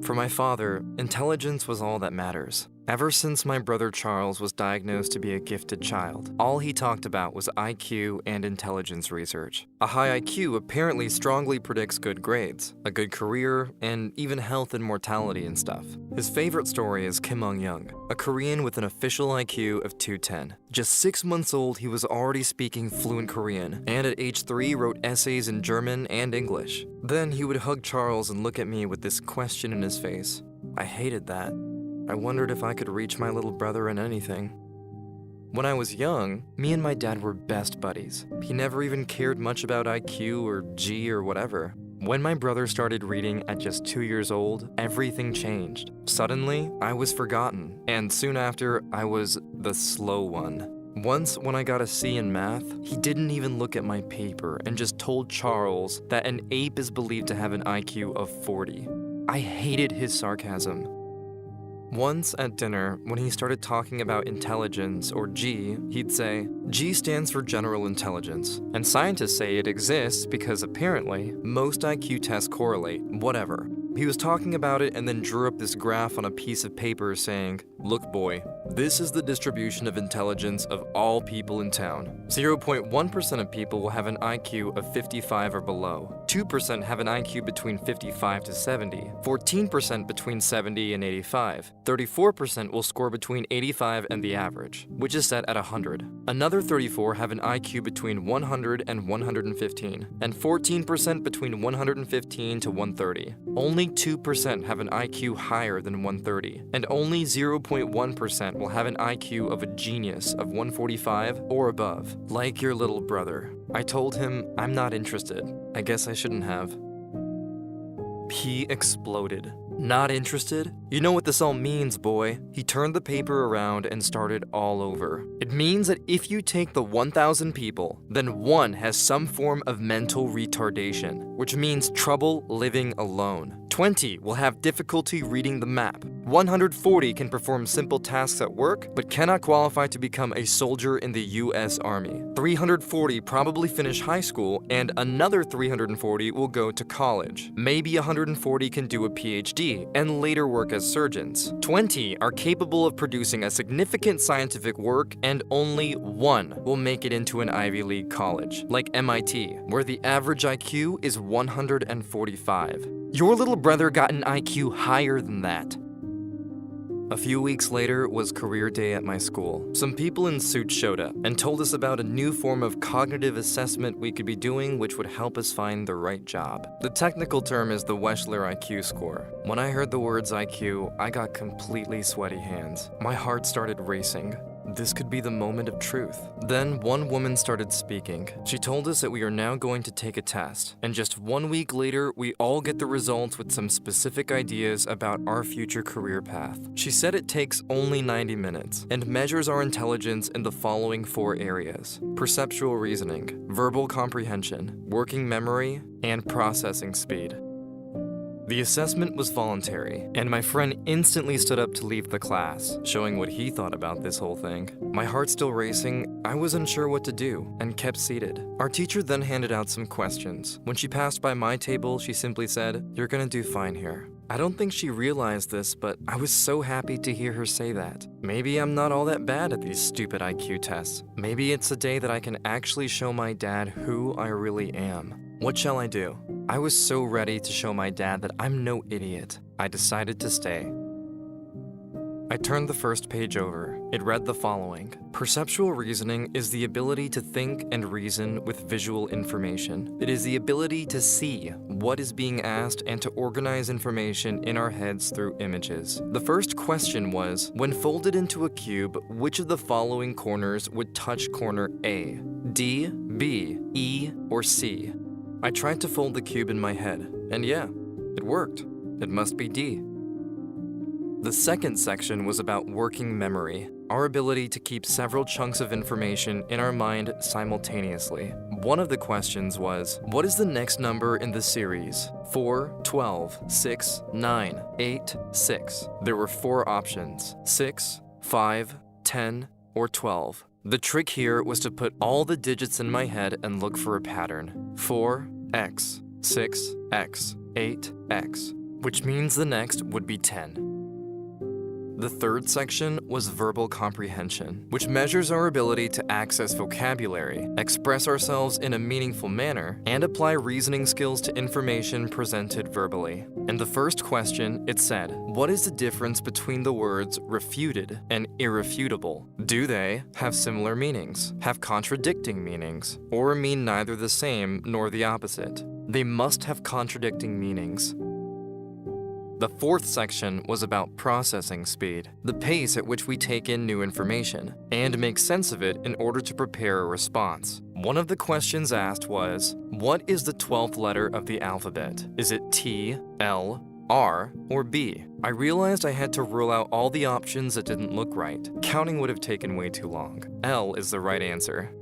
For my father, intelligence was all that matters. Ever since my brother Charles was diagnosed to be a gifted child, all he talked about was IQ and intelligence research. A high IQ apparently strongly predicts good grades, a good career, and even health and mortality and stuff. His favorite story is Kim Mong-young, a Korean with an official IQ of 210. Just 6 months old, he was already speaking fluent Korean, and at age 3 wrote essays in German and English. Then he would hug Charles and look at me with this question in his face. I hated that. I wondered if I could reach my little brother in anything. When I was young, me and my dad were best buddies. He never even cared much about IQ or G or whatever. When my brother started reading at just 2 years old, everything changed. Suddenly, I was forgotten, and soon after, I was the slow one. Once, when I got a C in math, he didn't even look at my paper and just told Charles that an ape is believed to have an IQ of 40. I hated his sarcasm. Once at dinner, when he started talking about intelligence, or G, he'd say, G stands for general intelligence, and scientists say it exists because apparently most IQ tests correlate, whatever. He was talking about it and then drew up this graph on a piece of paper saying, "Look boy, this is the distribution of intelligence of all people in town. 0.1% of people will have an IQ of 55 or below. 2% have an IQ between 55 to 70. 14% between 70 and 85. 34% will score between 85 and the average, which is set at 100. Another 34 have an IQ between 100 and 115, and 14% between 115 to 130. Only 2% have an IQ higher than 130, and only 0.1% will have an IQ of a genius of 145 or above, like your little brother." I told him I'm not interested. I guess I shouldn't have. He exploded. "Not interested? You know what this all means, boy." He turned the paper around and started all over. "It means that if you take the 1,000 people, then one has some form of mental retardation, which means trouble living alone. 20 will have difficulty reading the map. 140 can perform simple tasks at work, but cannot qualify to become a soldier in the US Army. 340 probably finish high school, and another 340 will go to college. Maybe 140 can do a PhD and later work as surgeons. 20 are capable of producing a significant scientific work, and only one will make it into an Ivy League college, like MIT, where the average IQ is 145. Your little brother got an IQ higher than that." A few weeks later was career day at my school. Some people in suits showed up and told us about a new form of cognitive assessment we could be doing which would help us find the right job. The technical term is the Wechsler IQ score. When I heard the words IQ, I got completely sweaty hands. My heart started racing. This could be the moment of truth. Then one woman started speaking. She told us that we are now going to take a test, and just 1 week later, we all get the results with some specific ideas about our future career path. She said it takes only 90 minutes and measures our intelligence in the following 4 areas: perceptual reasoning, verbal comprehension, working memory, and processing speed. The assessment was voluntary, and my friend instantly stood up to leave the class, showing what he thought about this whole thing. My heart still racing, I was unsure what to do, and kept seated. Our teacher then handed out some questions. When she passed by my table, she simply said, "You're gonna do fine here." I don't think she realized this, but I was so happy to hear her say that. Maybe I'm not all that bad at these stupid IQ tests. Maybe it's a day that I can actually show my dad who I really am. What shall I do? I was so ready to show my dad that I'm no idiot. I decided to stay. I turned the first page over. It read the following: perceptual reasoning is the ability to think and reason with visual information. It is the ability to see what is being asked and to organize information in our heads through images. The first question was, when folded into a cube, which of the following corners would touch corner A? D, B, E, or C? I tried to fold the cube in my head, and yeah, it worked. It must be D. The second section was about working memory, our ability to keep several chunks of information in our mind simultaneously. One of the questions was, what is the next number in the series? 4, 12, 6, 9, 8, 6. There were 4 options: 6, 5, 10, or 12. The trick here was to put all the digits in my head and look for a pattern. 4, X, 6, X, 8, X. which means the next would be 10. The third section was verbal comprehension, which measures our ability to access vocabulary, express ourselves in a meaningful manner, and apply reasoning skills to information presented verbally. In the first question, it said, what is the difference between the words refuted and irrefutable? Do they have similar meanings, have contradicting meanings, or mean neither the same nor the opposite? They must have contradicting meanings. The fourth section was about processing speed, the pace at which we take in new information, and make sense of it in order to prepare a response. One of the questions asked was, what is the 12th letter of the alphabet? Is it T, L, R, or B? I realized I had to rule out all the options that didn't look right. Counting would have taken way too long. L is the right answer.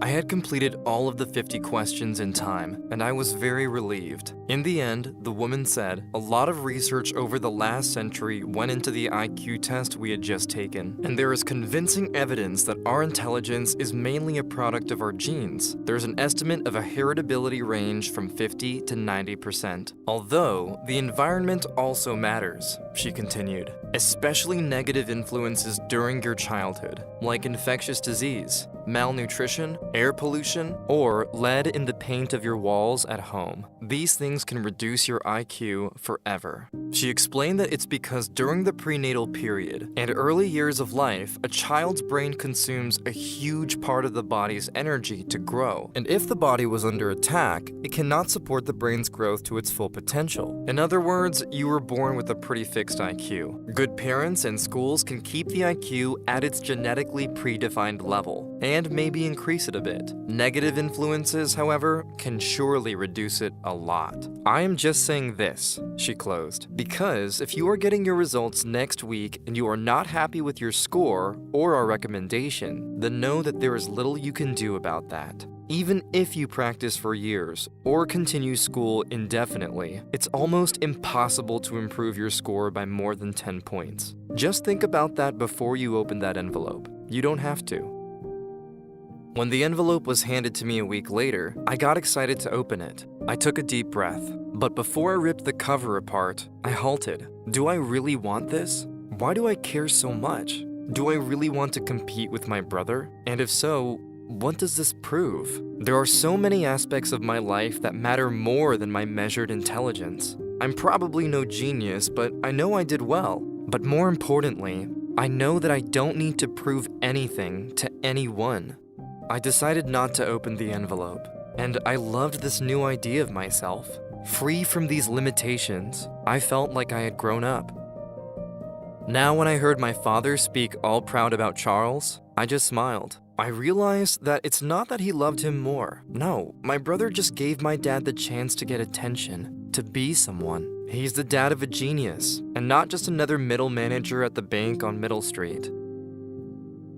I had completed all of the 50 questions in time, and I was very relieved. In the end, the woman said, a lot of research over the last century went into the IQ test we had just taken, and there is convincing evidence that our intelligence is mainly a product of our genes. There's an estimate of a heritability range from 50 to 90%. Although, the environment also matters, she continued, especially negative influences during your childhood, like infectious disease, malnutrition, air pollution, or lead in the paint of your walls at home. These things can reduce your IQ forever. She explained that it's because during the prenatal period and early years of life, a child's brain consumes a huge part of the body's energy to grow. And if the body was under attack, it cannot support the brain's growth to its full potential. In other words, you were born with a pretty fixed IQ. Good parents and schools can keep the IQ at its genetically predefined level, and maybe increase it a bit. Negative influences, however, can surely reduce it a lot. I am just saying this, she closed, because if you are getting your results next week and you are not happy with your score or our recommendation, then know that there is little you can do about that. Even if you practice for years or continue school indefinitely, it's almost impossible to improve your score by more than 10 points. Just think about that before you open that envelope. You don't have to. When the envelope was handed to me a week later, I got excited to open it. I took a deep breath, but before I ripped the cover apart, I halted. Do I really want this? Why do I care so much? Do I really want to compete with my brother? And if so, what does this prove? There are so many aspects of my life that matter more than my measured intelligence. I'm probably no genius, but I know I did well. But more importantly, I know that I don't need to prove anything to anyone. I decided not to open the envelope, and I loved this new idea of myself. Free from these limitations, I felt like I had grown up. Now when I heard my father speak all proud about Charles, I just smiled. I realized that it's not that he loved him more. No, my brother just gave my dad the chance to get attention, to be someone. He's the dad of a genius, and not just another middle manager at the bank on Middle Street.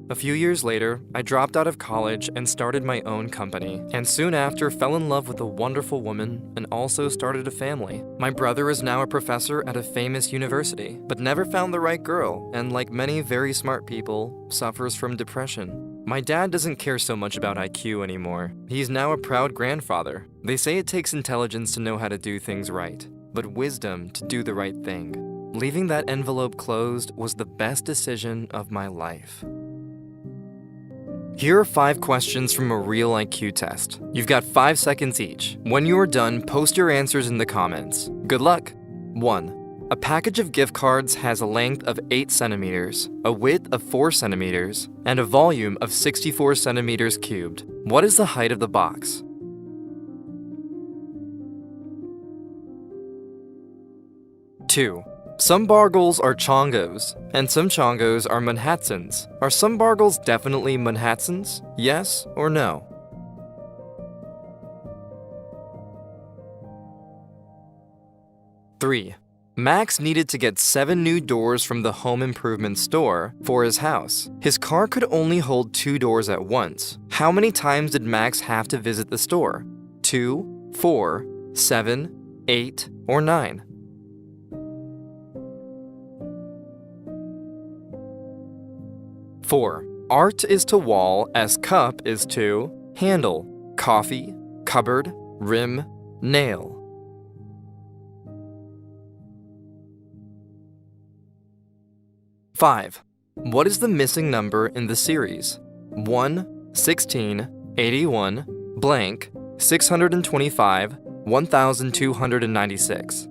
A few years later, I dropped out of college and started my own company, and soon after fell in love with a wonderful woman and also started a family. My brother is now a professor at a famous university, but never found the right girl, and like many very smart people, suffers from depression. My dad doesn't care so much about IQ anymore. He's now a proud grandfather. They say it takes intelligence to know how to do things right, but wisdom to do the right thing. Leaving that envelope closed was the best decision of my life. Here are 5 questions from a real IQ test. You've got 5 seconds each. When you are done, post your answers in the comments. Good luck! 1. A package of gift cards has a length of 8 centimeters, a width of 4 centimeters, and a volume of 64 centimeters cubed. What is the height of the box? 2. Some Bargles are Chongos, and some Chongos are Manhattans. Are some Bargles definitely Manhattans? Yes or no? 3. Max needed to get 7 new doors from the home improvement store for his house. His car could only hold 2 doors at once. How many times did Max have to visit the store? 2, 4, 7, 8, or 9? 4. Art is to wall as cup is to handle, coffee, cupboard, rim, nail. 5. What is the missing number in the series? 1, 16, 81, blank, 625, 1296.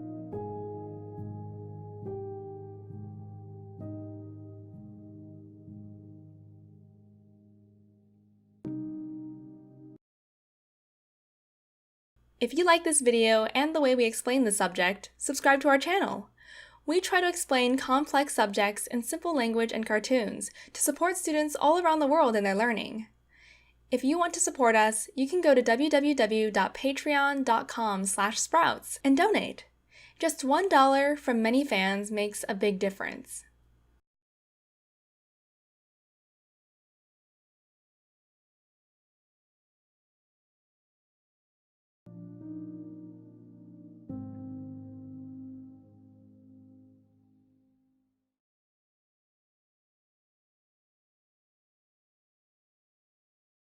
If you like this video and the way we explain the subject, subscribe to our channel. We try to explain complex subjects in simple language and cartoons to support students all around the world in their learning. If you want to support us, you can go to www.patreon.com/sprouts and donate. Just $1 from many fans makes a big difference.